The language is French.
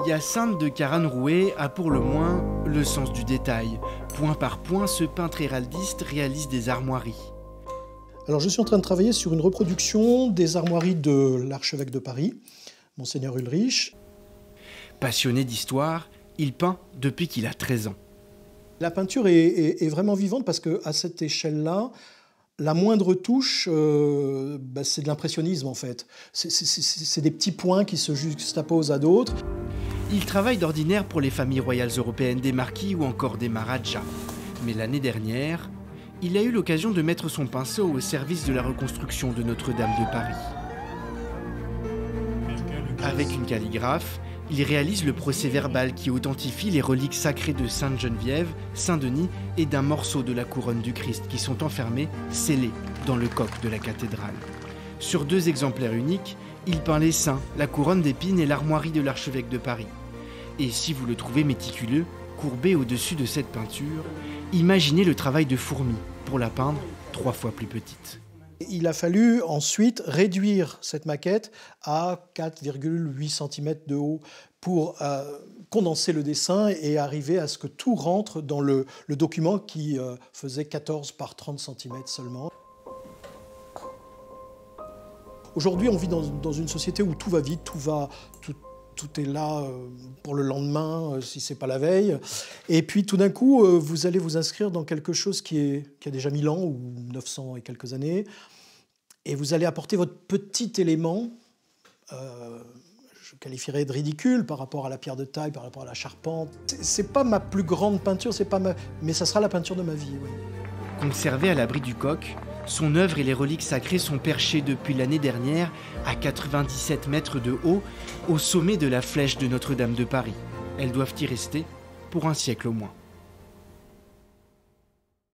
Hyacinthe de Caranrouet a pour le moins le sens du détail. Point par point, ce peintre héraldiste réalise des armoiries. Alors je suis en train de travailler sur une reproduction des armoiries de l'archevêque de Paris, Monseigneur Ulrich. Passionné d'histoire, il peint depuis qu'il a 13 ans. La peinture est vraiment vivante parce qu'à cette échelle-là, la moindre touche, c'est de l'impressionnisme en fait. C'est des petits points qui se juxtaposent à d'autres. Il travaille d'ordinaire pour les familles royales européennes des marquis ou encore des maharajas. Mais l'année dernière, il a eu l'occasion de mettre son pinceau au service de la reconstruction de Notre-Dame de Paris. Avec une calligraphe, il réalise le procès-verbal qui authentifie les reliques sacrées de Sainte-Geneviève, Saint-Denis et d'un morceau de la couronne du Christ qui sont enfermés, scellés, dans le coq de la cathédrale. Sur 2 exemplaires uniques, il peint les saints, la couronne d'épines et l'armoirie de l'archevêque de Paris. Et si vous le trouvez méticuleux, courbé au-dessus de cette peinture, imaginez le travail de fourmi pour la peindre 3 fois plus petite. Il a fallu ensuite réduire cette maquette à 4,8 cm de haut pour condenser le dessin et arriver à ce que tout rentre dans le document qui faisait 14 par 30 cm seulement. Aujourd'hui, on vit dans une société où tout va vite, tout est là pour le lendemain, si ce n'est pas la veille. Et puis tout d'un coup, vous allez vous inscrire dans quelque chose qui a déjà 1000 ans ou 900 et quelques années. Et vous allez apporter votre petit élément, je qualifierais de ridicule par rapport à la pierre de taille, par rapport à la charpente. C'est pas ma plus grande peinture, mais ça sera la peinture de ma vie. Oui. Conservé à l'abri du coq, son œuvre et les reliques sacrées sont perchées depuis l'année dernière à 97 mètres de haut au sommet de la flèche de Notre-Dame de Paris. Elles doivent y rester pour un siècle au moins.